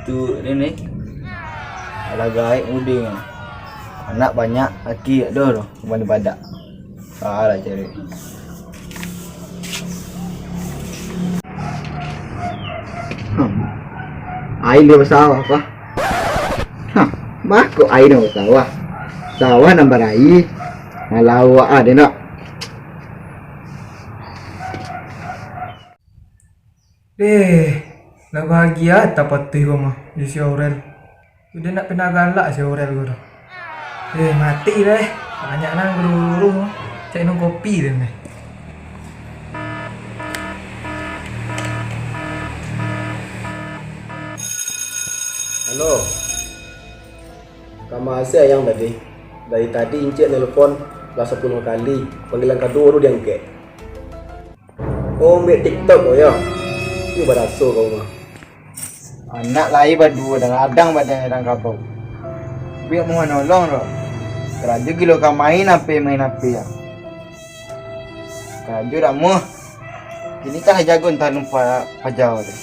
itu ini ada gaib uding. Anak banyak, laki ada tu, mana badak. Salah cari. Air dia bersawah apa? Mak kok air dia bersawah? Sawah nambah air. Malau ada nak. Nak bahagia tak patih kau mah di si Aurel. Udah nak pernah galak si Aurel kau dah. Mati dah. Banyak nang guru-guru. Cak minum kopi dah ni. Halo. Kamu Asia yang tadi. Dari tadi Encik nelpon dah 10 kali. Panggilan kedua tu dia angkat. Oh, ambil TikTok kau ya. Itu beraso kau mah. Anak lain berdua dan adang badan orang kapau. Biar mau nolong loh. Kerja kilo kau main apa ya. Kerja dah mu. Kini kan jago entah lupa pajau tu.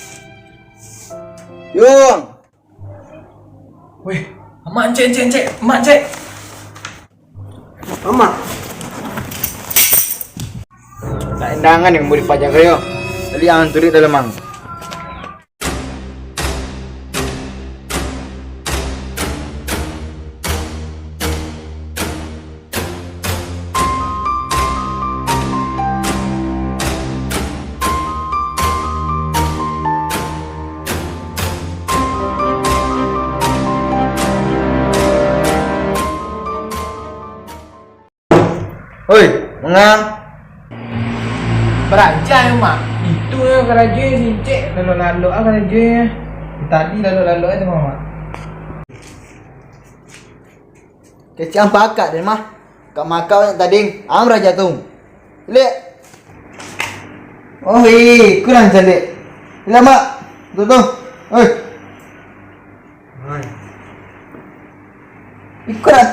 Yung. Weh, mak encik, mak encik. Mama. Tak endangan yang boleh pajak kau. Tadi ang turik dalam mang. Oi, mengang. Beranjak mak. Itu yang kerja si Encik. Lalu-lalu kerja. Tadi lalu-lalu tu mak. Kecang pakat dia mah. Kak makau yang tadi am raja tu. Lek. Oh, kurang calik. Bila mak. Tu. Oi. Hai. Ikut dah.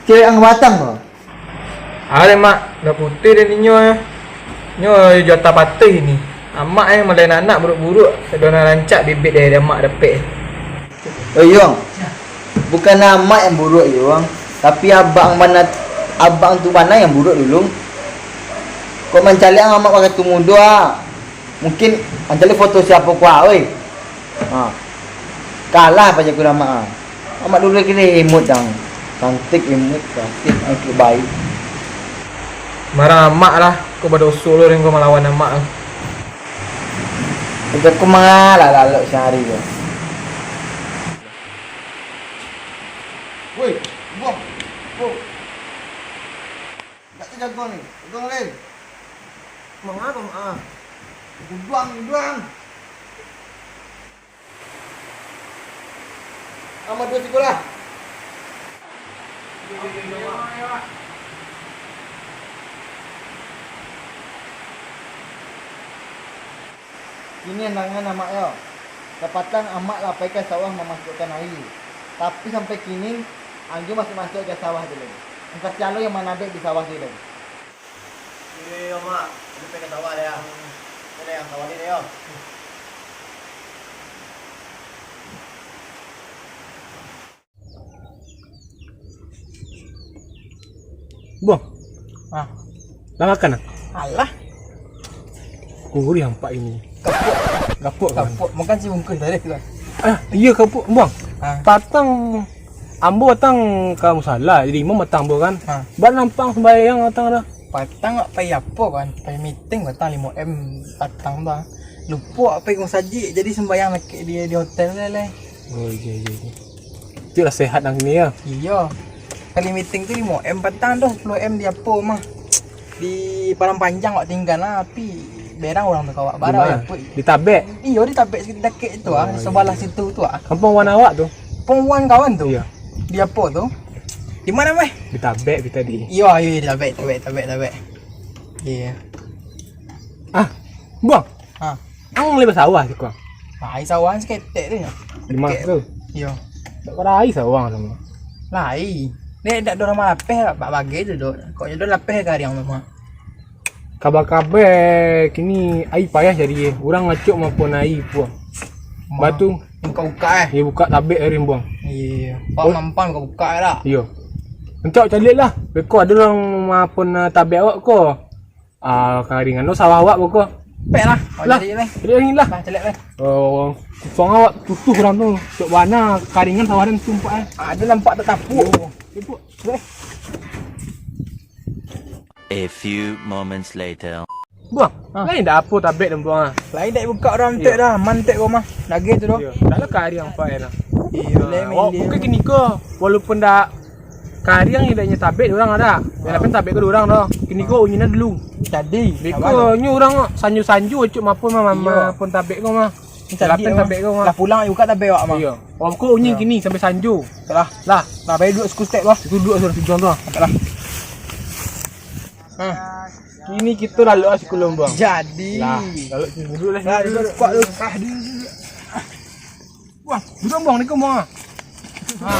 Cewek ang batang tu. Ada mak, dah putih dia ni nyo ya. Nyo jatah patih ni. Amak yang malai anak buruk-buruk. Sedona rancak bibit dari mak dapat. Oh Yong. Bukan amak yang buruk Yong, tapi abang tu mana yang buruk dulu. Kau mencari ang amak pakai tu muda. Mungkin mencari foto siapa kuah oi. Kalah apa je ku nama. Amak dulu kira imut dang. Cantik imut, cantik angkat baik. Marah mak lah. Kau pada usul lu yang kau melawan mak. Itu aku mengalah lalu sehari tu. Woi, buang. Tak terjaga ni. Buang lain. Mama apa mak? Buang. Amat dua sekolah. Ini andangan amak yo. Dapatan amak lah pakai sawah memasukkan air. Tapi sampai kini Anju masih masuk ke sawah dulu. Entah siapa yang mana ada di sawah dulu. Ini mak, ini pengen sawah dia. Ini yang sawah ini yo. Buang. Dah makan ah? Alah. Gurih hampak ini. Gapuk. Makan si mungkin tadi tu. Iya kapuk buang. Ha. Patang ambo datang kamu salah. Jadi imam datang ambo kan. Ha. Ban nampang sembahyang datang dah. Patang tak payah apa kan. Payah meeting patang 5M patang dah. Lupa apa yang saji. Jadi sembahyang dia di hotel leh. Oh iya. Itulah sehat nang ni ya. Iya. Kali meeting tu 5M patang dah 10M dia apa mah. Di Padang Panjang awak tinggal lah. Tapi berang orang tu kawak barang apa. Di Tabek. Iya di Tabek sikit dekat tu ah. Sebelah situ tu ah. Kampung wan awak tu. Perempuan kawan tu. Iya. Dia apa tu? Di mana meh? Di Tabek kita di. Iya di Tabek. Iya. Buang. Ha. Ang lepas sawah si kuang. Lai sawan sikit tu. Di mana tu? Iya. Tak ada air sawang sama. Lai. Ni dak ada orang lapeh lah, bagi tu dok. Kau jadi lapeh ke yang memang. Kabar-kabar kini air payah jadi. Orang ngacuk maupun air puang. Batu. Buka-buka Dia buka tabik hari buang. Iya. Pak mampan kau buka dah. Yo. Encok calik lah. Beko ada orang mapun tabik awak ko. Karingan tu sawah awak pokok. Pek lah. Lah. Jadi ni. Jadi ni lah. Bah celek ni. Oh, soang awak tutuh orang tu. Cok warna karingan sawah dan tumpah Ada nampak tak tapuk. Itu. A few moments later. Buang. Lain dah apa tabik dan buang ah. Lain dah buka orang mantek dah. Mantek kau mah. Lagi tu doh. Yo. Dah lah karing apa lah. Iya, Awak bukan gini ko. Walaupun dah karing yang dah tabik orang ada. Yang lain tabik ke orang dah. Kini ko unyina dulu. Jadi. Beko nyu orang sanju-sanju cuk mapun mama pun tabik ko mah. Lapen tabik ko mah. Lah pulang buka tabik awak mah. Iya. Orang ko unyi gini sampai sanju. Lah. Lah bayar duduk school step lah. Itu duduk suruh tujuan tu. Lah. Kini kita lalu sekolah bang. Jadi. Lah, lalu duduk lah. Lah duduk kuat tu. Wah, duduk bang ni kau bang. Ha.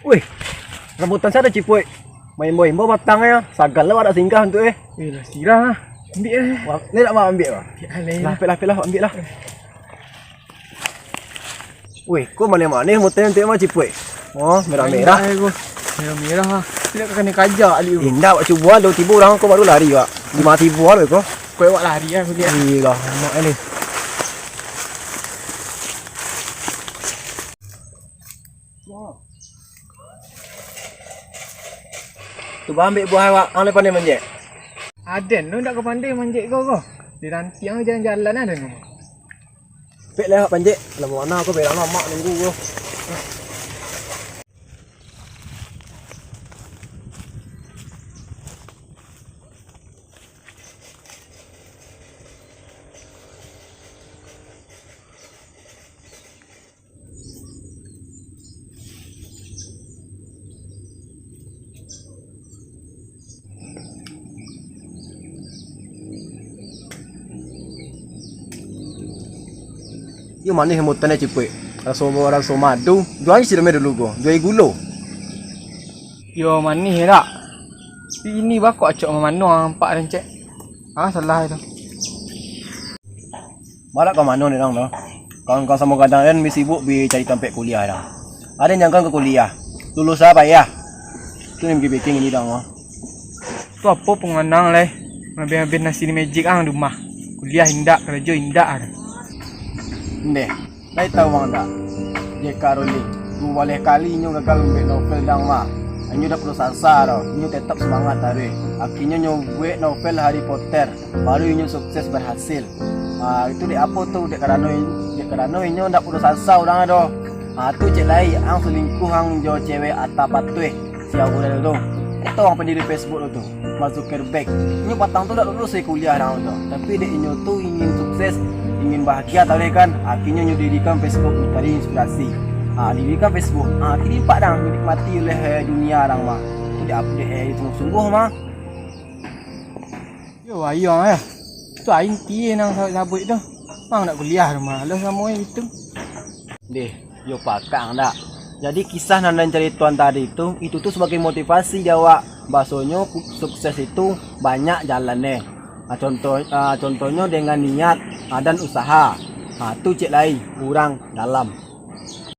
Wih, rambutan saya ada cipoi. Main-main bawa batang ya. Sagal lah ada singgah untuk Lah, sirah. Ambil eh. Wah, ni nak mau ambil lah. Lah, Lah, ambil lah. Wih, kau mana-mana rambutan untuk mah cipoi. Oh, merah-merah. Merah-merah lah. Tidak kena kajak ali. Indah buat cuba lu tiba orang kau baru lari wak. 5,000 lah kau. Kau awak lari lah aku lihat. Gila, mak ni. Tu ambil buah awak, ang lepas ni manjek. Aden lu tak kau pandai manjek kau. Di nanti yang jalan-jalan ada ni. Pek lewat panjek. Lama mana aku berak lama nunggu kau. Yo manis rambutan ni cipoi. Rasa madu. Dua isi demi dulu kau. 2 gula. Yo manis tak? Ini bakok acok mana nampak dan cek. Salah itu. Malah kau mana ni orang tu? Kawan-kawan sama kadang kan mesti sibuk bi cari tempat kuliah dah. Ada yang kan ke kuliah. Lulus apa ya? Tu ni bikin ini dah. Tu apa pengenang leh? Habis-habis nasi ni magic di rumah. Kuliah indak, kerja indak ada. Ndeh, lai tahu bang tak? Dia Caroline. Tu boleh kali nyu gagal ambil novel dang mah. Nyu dah perlu sasar tau. Nyu tetap semangat tadi. Akhirnya nyu buat novel Harry Potter. Baru nyu sukses berhasil. Itu dek apa tu dek kerana nyu dah perlu sasar orang ada. Tu cek lai ang selingkuh ang jo cewek atap patue. Siapa dah tu? Itu orang pendiri Facebook tu. Mark Zuckerberg. Nyu patang tu dah lulus kuliah orang tu. Tapi dek nyu tu ingin sukses, ingin bahagia tahu kan? Akhirnya nyu dirikan Facebook mencari inspirasi. Dirikan Facebook. Kini pak dah dinikmati oleh dunia orang mah. Tidak update sungguh-sungguh mah. Yo ayang ya. Tu aing ti nang sabut tu. Mang nak kuliah rumah. Lah sama itu. Deh, yo pakang dak. Jadi kisah nandan cerituan tadi itu tuh sebagai motivasi dia awak. Bahasanya sukses itu banyak jalannya. Contohnya dengan niat dan usaha. Tu cek lai kurang dalam.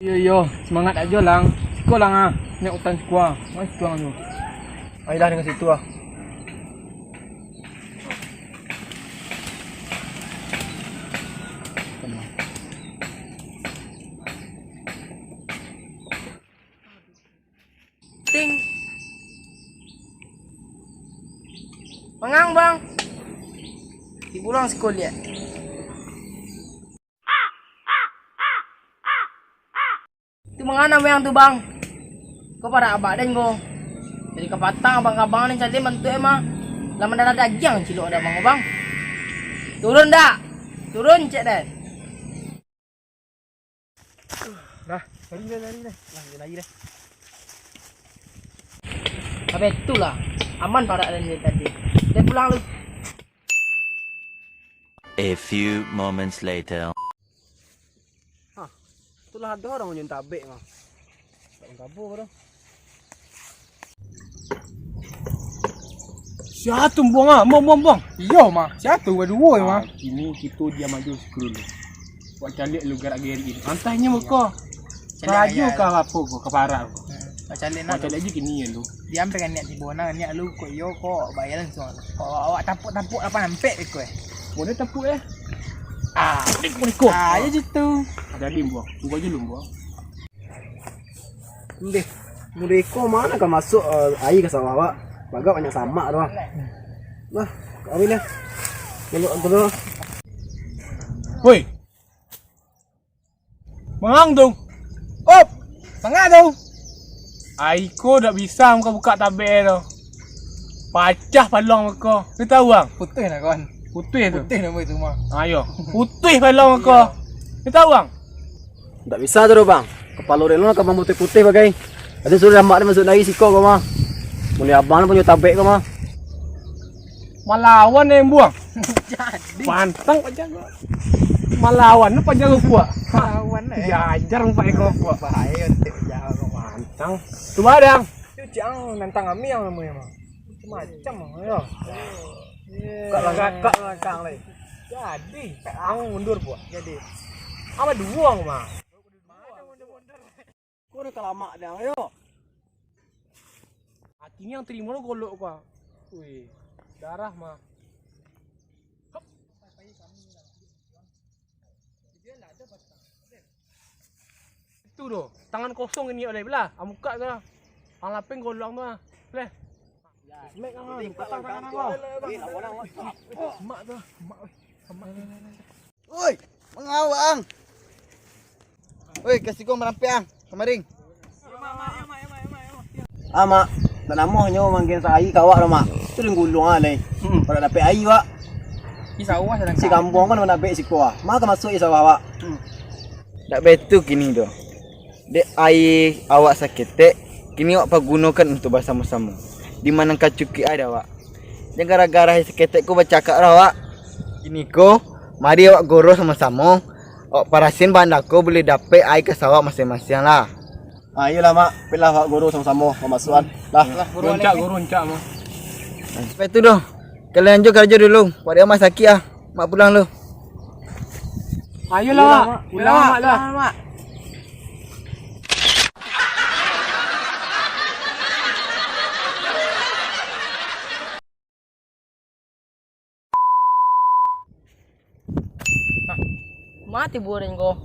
Yo semangat aja lang. Kau lang nak utan sekolah. Mai sekolah tu. Ayolah dengan situ ah. Ting. Pengang bang. Dipulang sekolah. Tu mengana yang tu bang. Kau pada abak dan kau. Jadi kapatang abang-abang ni cari bantu emang. Lama dah ada daging cilok ada bang bang. Turun dak. Turun cek dah. Dah, lari dah. Lagi dah. Tapi itulah aman pada dan tadi. Dan pulang lu. A few moments later. Itulah ada orang yang tabek mah. Tak kabur dah. Siapa buang ah? Buang. Iya mah. Siapa dua mah? Kini kita dia maju sekru lu. Buat calik lu gerak geri ini. Antahnya muka. Raja ke apa kau? Keparak kau. Calik Mau nak. calik aja kini ya lu. Dia ambil kan niat Cibona, niat lu kok yo kok bayaran semua. Kok awak tampuk apa nampek kau Boleh tepuk eh. Niko. Ya gitu. Ada dim buang. Tunggu aja lu buang. Ndeh. Mereka mana kan masuk air ke sawah awak? Bagak banyak sama doang. Wah, kawin dah. Tunggu. Woi. Mengang dong. Op. Tengah dong. Aiko tak bisa muka buka tabek tu. Pacah palong muka. Kau tahu bang? Putih nak kawan. Putih tu. Putih nama itu mah. Ayo. Putih palong muka. Kau tahu bang? Tak bisa tu bang. Kepala relo nak abang putih-putih bagai. Ada suruh mak dia masuk lagi siko kau mah. Mulai abang punya tabek kau mah. Malawan yang buang. Jadi. Pantang pajak gua. Malawan tu pajak gua kuat. Kawan Ya ajar empat ekor kuat. bahaya teh jauh Pantang. Tu badang. Itu jangan nantang kami yang namanya mah. Macam mah ya. Kakak langkang lagi. Jadi, ang mundur buat. Jadi. Apa dua mah? Kau dah lama dah yo. Hatinya yang terima lu golok kau. Wih. Darah mah. Itu doh, tangan kosong ini oleh belah, amuka tu lah. Ang lapeng golong tu lah. Boleh? Mek kan. Petang tangan kau. Mak tu. Mak. Oi, mengawang. Oi, kasih kau merampiang. Kemarin. Mak, tak nama nyo manggil saya kawak dah mak. Tu deng gulung ah leh. Pada dapat air wak. Di sawah sedang Si kampung kan mana dapat siko ah. Mak kan masuk i sawah wak. Tak betul kini doh. Dek air awak sakit dek. Kini awak pergunakan untuk bersama-sama. Di mana kau cuki ada awak. Jangan gara-gara seketek ku bercakap dah awak. Kini ko, mari awak goro sama-sama. Awak parasin bahan aku boleh dapat air ke sawah masing-masing lah. Ah iyalah mak, pilih wak guru sama-sama pemasukan. Lah. Runcak mah. Lepas tu doh. Kalian lanjut kerja dulu. Pak dia mak sakit ah. Mak pulang lu. Ayolah mak. Pulang mak lah. mati buah dan kau.